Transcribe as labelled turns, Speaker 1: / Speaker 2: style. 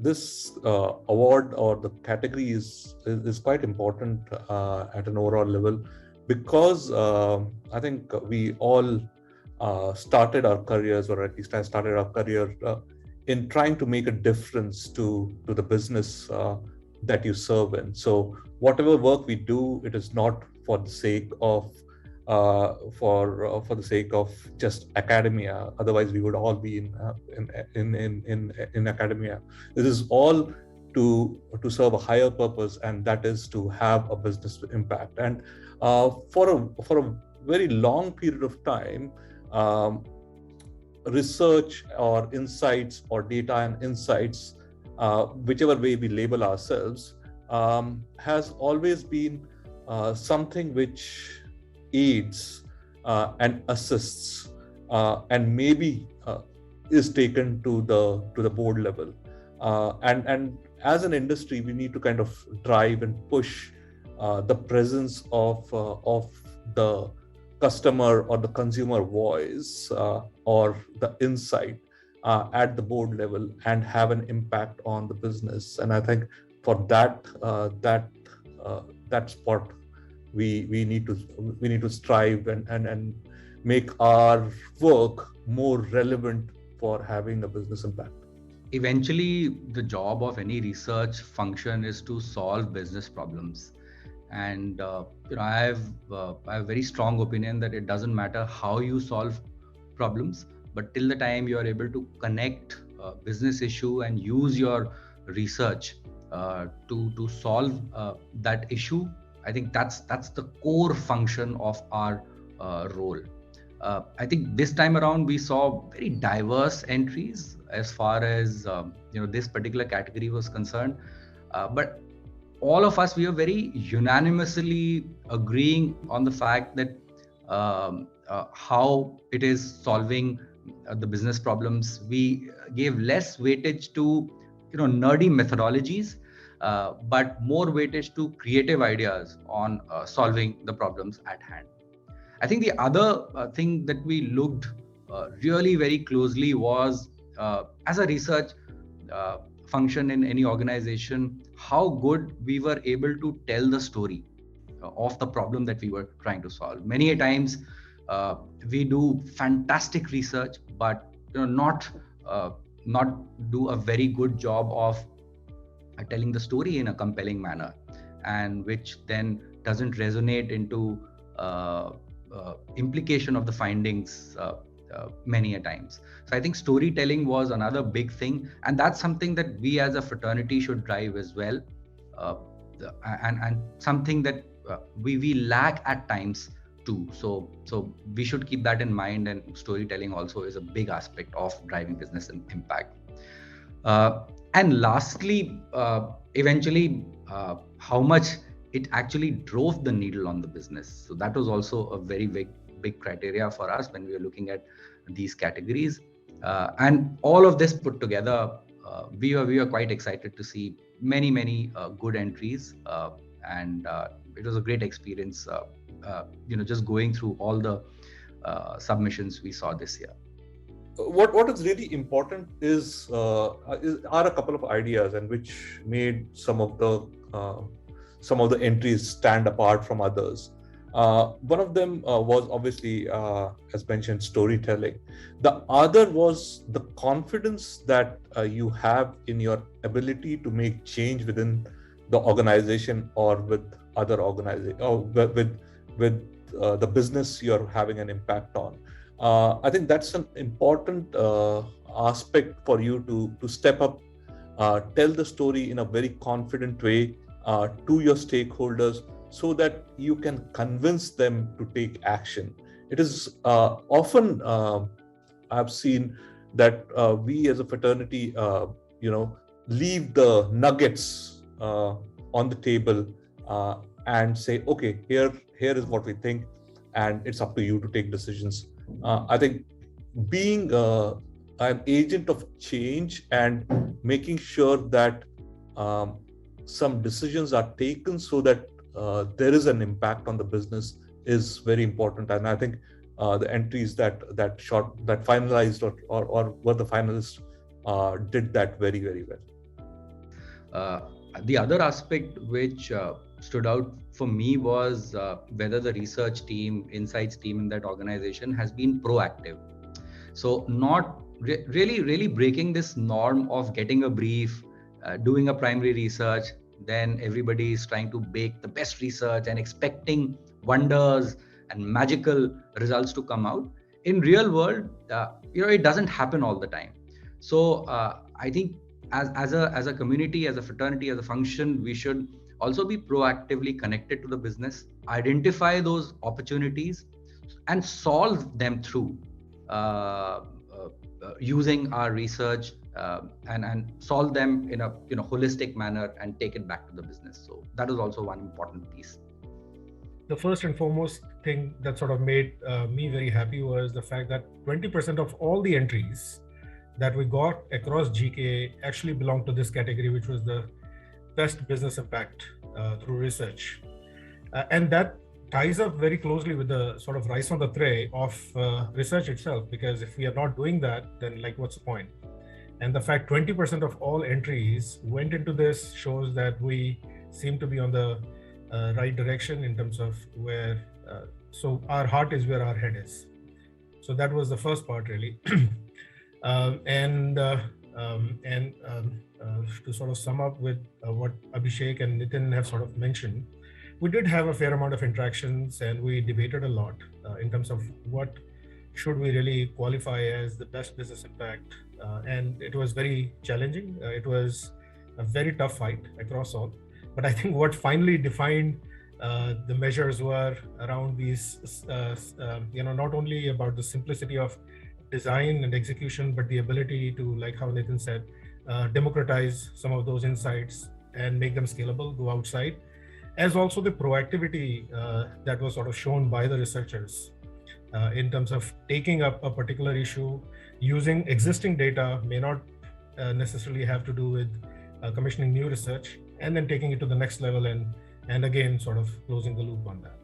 Speaker 1: this award or the category is quite important at an overall level, because I think we all started our careers, or at least I started our career in trying to make a difference to the business that you serve in. So whatever work we do, it is not for the sake of for the sake of just academia. Otherwise, we would all be in academia. This is all to serve a higher purpose, and that is to have a business impact. And for a very long period of time, research or insights or data and insights, whichever way we label ourselves, has always been something which aids and assists, and maybe is taken to the board level. And as an industry, we need to kind of drive and push the presence of the customer or the consumer voice or the insight at the board level, and have an impact on the business. And I think for that spot, we need to strive and make our work more relevant for having a business impact.
Speaker 2: Eventually, the job of any research function is to solve business problems. And I have a very strong opinion that it doesn't matter how you solve problems, but till the time you are able to connect business issue and use your research to solve that issue, I think that's the core function of our role. I think this time around we saw very diverse entries as far as this particular category was concerned, but all of us, we are very unanimously agreeing on the fact that how it is solving the business problems. We gave less weightage to nerdy methodologies, but more weightage to creative ideas on solving the problems at hand. I think the other thing that we looked really very closely was, as a research function in any organization, how good we were able to tell the story of the problem that we were trying to solve. Many a times we do fantastic research, but not do a very good job of telling the story in a compelling manner, and which then doesn't resonate into implication of the findings many a times. So I think storytelling was another big thing, and that's something that we as a fraternity should drive as well, and something that we lack at times too. So we should keep that in mind, and storytelling also is a big aspect of driving business impact. And lastly, eventually, how much it actually drove the needle on the business. So that was also a very big criteria for us when we were looking at these categories. And all of this put together, we were quite excited to see many good entries, and it was a great experience, just going through all the submissions we saw this year.
Speaker 1: What is really important are a couple of ideas, and which made some of the entries stand apart from others. One of them was obviously, as mentioned, storytelling. The other was the confidence that you have in your ability to make change within the organization or with other organizations, or with the business you're having an impact on. I think that's an important aspect for you to step up, tell the story in a very confident way to your stakeholders, so that you can convince them to take action. It is often I've seen that we as a fraternity, leave the nuggets on the table and say, okay, here is what we think, and it's up to you to take decisions. I think being an agent of change and making sure that some decisions are taken so that there is an impact on the business is very important. And I think the entries that finalized or were the finalists did that very well.
Speaker 2: The other aspect which stood out for me was whether the research team, insights team in that organization has been proactive. So not really breaking this norm of getting a brief, doing a primary research, then everybody is trying to bake the best research and expecting wonders and magical results to come out. In real world, it doesn't happen all the time. So I think as a community, as a fraternity, as a function, we should also be proactively connected to the business, identify those opportunities, and solve them through using our research, and solve them in a holistic manner and take it back to the business. So that is also one important piece.
Speaker 3: The first and foremost thing that sort of made me very happy was the fact that 20% of all the entries that we got across GKA actually belonged to this category, which was the best business impact through research. And that ties up very closely with the sort of rice on the tray of research itself, because if we are not doing that, then like what's the point? And the fact 20% of all entries went into this shows that we seem to be on the right direction in terms of where, so our heart is where our head is. So that was the first part really. To sort of sum up with what Abhishek and Nitin have sort of mentioned, we did have a fair amount of interactions and we debated a lot in terms of what should we really qualify as the best business impact. And it was very challenging. It was a very tough fight across all. But I think what finally defined the measures were around these, not only about the simplicity of design and execution, but the ability to, like how Nitin said, democratize some of those insights and make them scalable, go outside, as also the proactivity that was sort of shown by the researchers in terms of taking up a particular issue, using existing data, may not necessarily have to do with commissioning new research, and then taking it to the next level and again, sort of closing the loop on that.